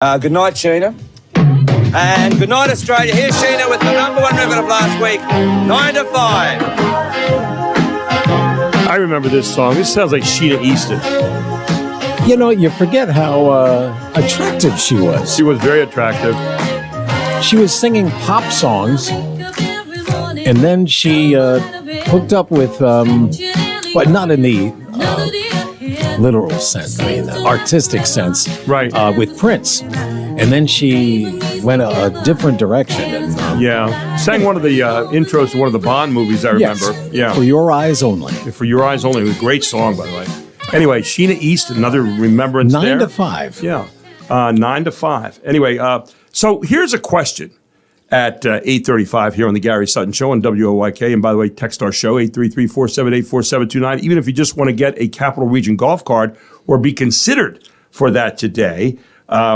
Good night, Sheena. And good night, Australia. Here's Sheena with the number one record of last week, 9 to 5. I remember this song. This sounds like Sheena Easton. You know, you forget how attractive she was. She was very attractive. She was singing pop songs, and then she hooked up with, well, not in the literal sense, I mean, the artistic sense, right? With Prince. And then she went a different direction. And, sang one of the intros to one of the Bond movies, I remember. Yes, yeah, For Your Eyes Only. For Your Eyes Only. It was a great song, by the way. Anyway, Sheena East, another remembrance 9 there. 9 to 5. Yeah, 9 to 5. Anyway, so here's a question at 8:35 here on the Gary Sutton Show on WOYK. And by the way, text our show, 833-478-4729. Even if you just want to get a Capital Region golf card or be considered for that today,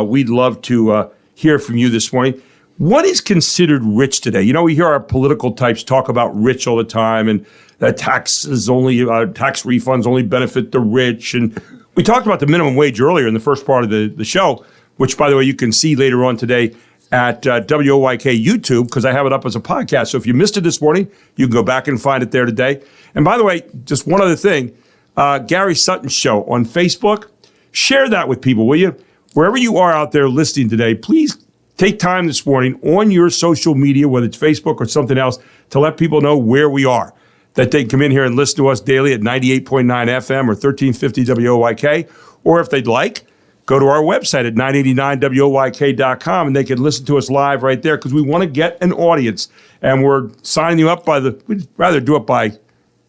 we'd love to hear from you this morning. What is considered rich today? You know, we hear our political types talk about rich all the time, and that tax refunds only benefit the rich. And we talked about the minimum wage earlier in the first part of the show, which, by the way, you can see later on today at WOYK YouTube, because I have it up as a podcast. So if you missed it this morning, you can go back and find it there today. And by the way, just one other thing, Gary Sutton Show on Facebook, share that with people, will you? Wherever you are out there listening today, please take time this morning on your social media, whether it's Facebook or something else, to let people know where we are, that they can come in here and listen to us daily at 98.9 FM or 1350 WOYK, or if they'd like, go to our website at 989WOYK.com, and they can listen to us live right there, because we want to get an audience, and we're signing you up we'd rather do it by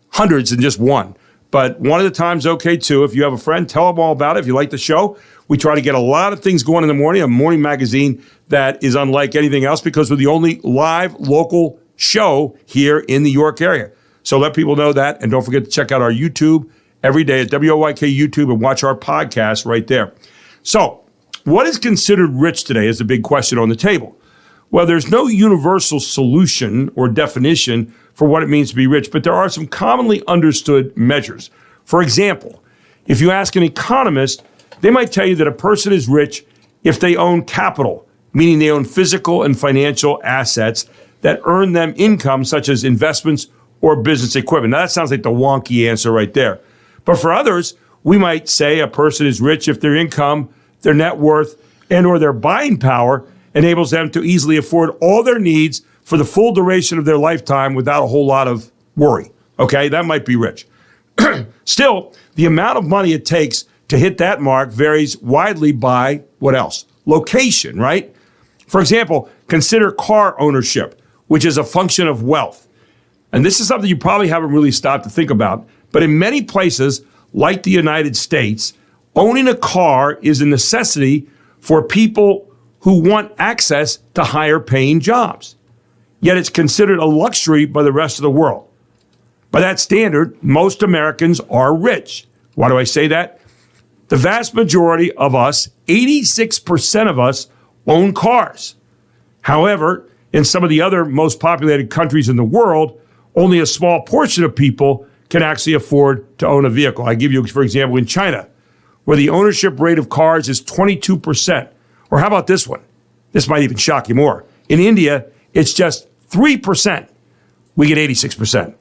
hundreds than just one. But one at a time's okay, too. If you have a friend, tell them all about it. If you like the show, we try to get a lot of things going in the morning, a morning magazine that is unlike anything else, because we're the only live local show here in the York area. So let people know that, and don't forget to check out our YouTube every day at WOYK YouTube and watch our podcast right there. So what is considered rich today is the big question on the table. Well, there's no universal solution or definition for what it means to be rich, but there are some commonly understood measures. For example, if you ask an economist, they might tell you that a person is rich if they own capital, meaning they own physical and financial assets that earn them income, such as investments or business equipment. Now, that sounds like the wonky answer right there. But for others, we might say a person is rich if their income, their net worth, and or their buying power enables them to easily afford all their needs for the full duration of their lifetime without a whole lot of worry. Okay, that might be rich. Still, the amount of money it takes to hit that mark varies widely by what else? Location, right? For example, consider car ownership, which is a function of wealth. And this is something you probably haven't really stopped to think about. But in many places, like the United States, owning a car is a necessity for people who want access to higher paying jobs. Yet it's considered a luxury by the rest of the world. By that standard, most Americans are rich. Why do I say that? The vast majority of us, 86% of us, own cars. However, in some of the other most populated countries in the world, only a small portion of people can actually afford to own a vehicle. I give you, for example, in China, where the ownership rate of cars is 22%. Or how about this one? This might even shock you more. In India, it's just 3%. We get 86%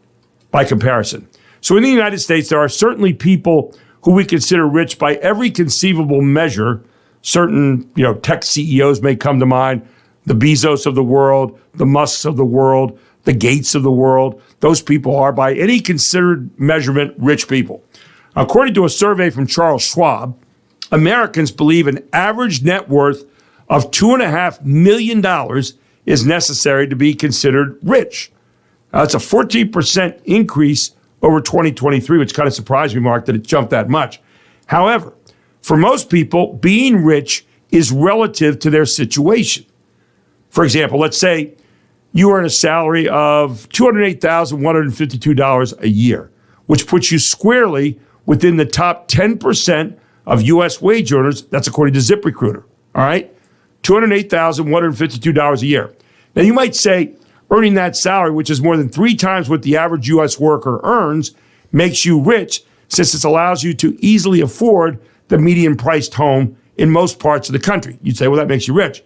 by comparison. So in the United States, there are certainly people who we consider rich by every conceivable measure. Certain, tech CEOs may come to mind, the Bezos of the world, the Musks of the world, the Gates of the world. Those people are, by any considered measurement, rich people. According to a survey from Charles Schwab, Americans believe an average net worth of $2.5 million is necessary to be considered rich. That's a 14% increase over 2023, which kind of surprised me, Mark, that it jumped that much. However, for most people, being rich is relative to their situation. For example, let's say you earn a salary of $208,152 a year, which puts you squarely within the top 10% of U.S. wage earners. That's according to ZipRecruiter. All right? $208,152 a year. Now, you might say earning that salary, which is more than 3 times what the average U.S. worker earns, makes you rich, since it allows you to easily afford the median-priced home in most parts of the country. You'd say, well, that makes you rich.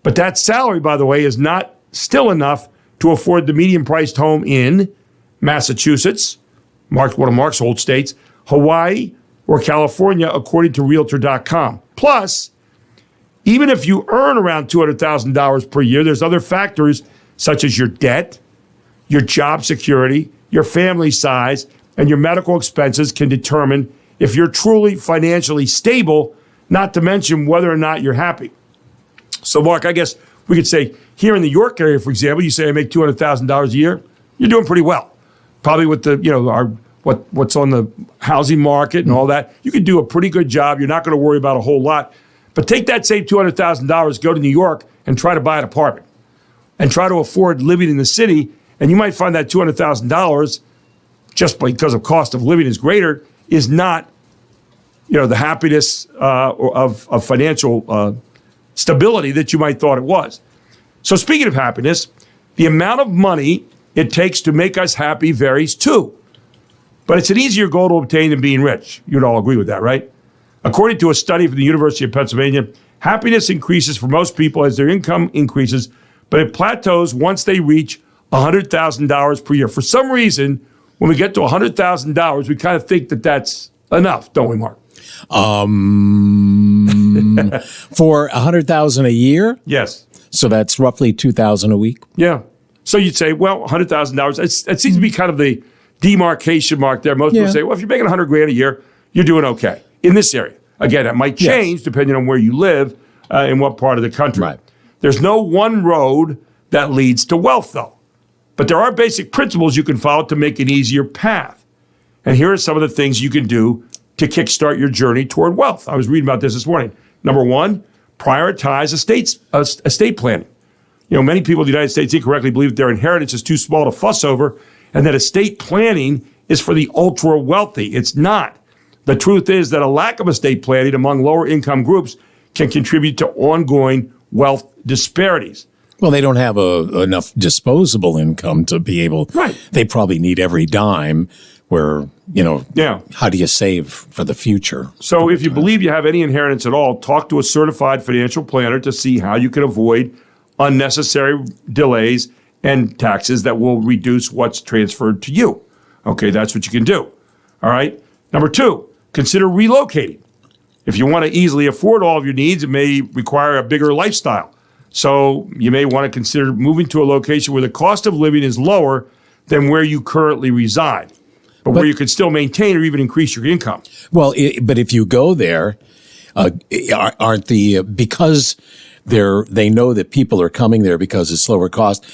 But that salary, by the way, is not still enough to afford the median-priced home in Massachusetts, one of Mark's old states, Hawaii, or California, according to Realtor.com. Plus, even if you earn around $200,000 per year, there's other factors such as your debt, your job security, your family size, and your medical expenses can determine if you're truly financially stable, not to mention whether or not you're happy. So, Mark, I guess we could say here in the York area, for example, you say I make $200,000 a year, you're doing pretty well. Probably with the, what's on the housing market and all that, you could do a pretty good job. You're not going to worry about a whole lot. But take that same $200,000, go to New York, and try to buy an apartment and try to afford living in the city, and you might find that $200,000, just because of cost of living is greater, is not, the happiness of financial stability that you might thought it was. So speaking of happiness, the amount of money it takes to make us happy varies too. But it's an easier goal to obtain than being rich. You'd all agree with that, right? According to a study from the University of Pennsylvania, happiness increases for most people as their income increases, but it plateaus once they reach $100,000 per year. For some reason, when we get to $100,000, we kind of think that that's enough, don't we, Mark? For $100,000 a year? Yes. So that's roughly $2,000 a week? Yeah. So you'd say, well, $100,000, it seems to be kind of the demarcation mark there. Most people say, well, if you're making $100,000 a year, you're doing okay in this area. Again, it might change depending on where you live in what part of the country. Right. There's no one road that leads to wealth, though. But there are basic principles you can follow to make an easier path. And here are some of the things you can do to kickstart your journey toward wealth. I was reading about this morning. Number one, prioritize estate planning. Many people in the United States incorrectly believe that their inheritance is too small to fuss over and that estate planning is for the ultra wealthy. It's not. The truth is that a lack of estate planning among lower income groups can contribute to ongoing wealth disparities. Well, they don't have enough disposable income to be able. Right. They probably need every dime. Where how do you save for the future? So, if you believe you have any inheritance at all, talk to a certified financial planner to see how you can avoid unnecessary delays and taxes that will reduce what's transferred to you. Okay, that's what you can do. All right. Number two, consider relocating. If you want to easily afford all of your needs, it may require a bigger lifestyle. So you may want to consider moving to a location where the cost of living is lower than where you currently reside, but where you can still maintain or even increase your income. Well, but if you go there, because they know that people are coming there because it's lower cost,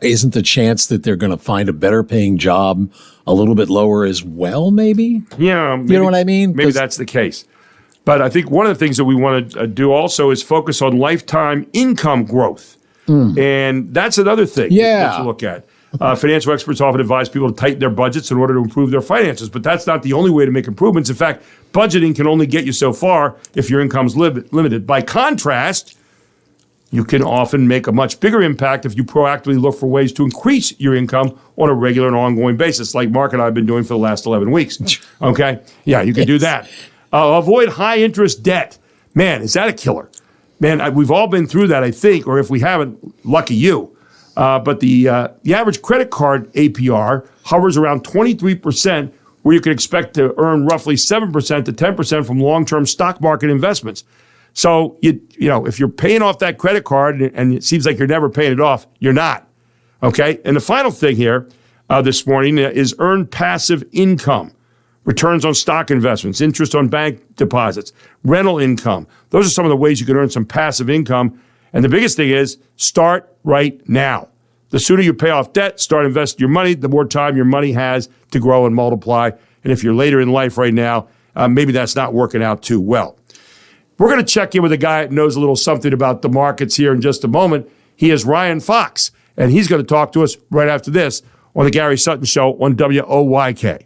isn't the chance that they're going to find a better paying job a little bit lower as well, maybe? Yeah. Maybe, you know what I mean? Maybe that's the case. But I think one of the things that we want to do also is focus on lifetime income growth. And that's another thing that you look at. Financial experts often advise people to tighten their budgets in order to improve their finances, but that's not the only way to make improvements. In fact, budgeting can only get you so far if your income's limited. By contrast, you can often make a much bigger impact if you proactively look for ways to increase your income on a regular and ongoing basis, like Mark and I have been doing for the last 11 weeks. Okay? Yeah, you can do that. Avoid high-interest debt. Man, is that a killer? Man, we've all been through that, I think, or if we haven't, lucky you. But the average credit card APR hovers around 23%, where you can expect to earn roughly 7% to 10% from long-term stock market investments. So, if you're paying off that credit card and it seems like you're never paying it off, you're not. Okay? And the final thing here this morning is earn passive income. Returns on stock investments, interest on bank deposits, rental income. Those are some of the ways you can earn some passive income. And the biggest thing is start right now. The sooner you pay off debt, start investing your money, the more time your money has to grow and multiply. And if you're later in life right now, maybe that's not working out too well. We're going to check in with a guy that knows a little something about the markets here in just a moment. He is Ryan Fox, and he's going to talk to us right after this on the Gary Sutton Show on WOYK.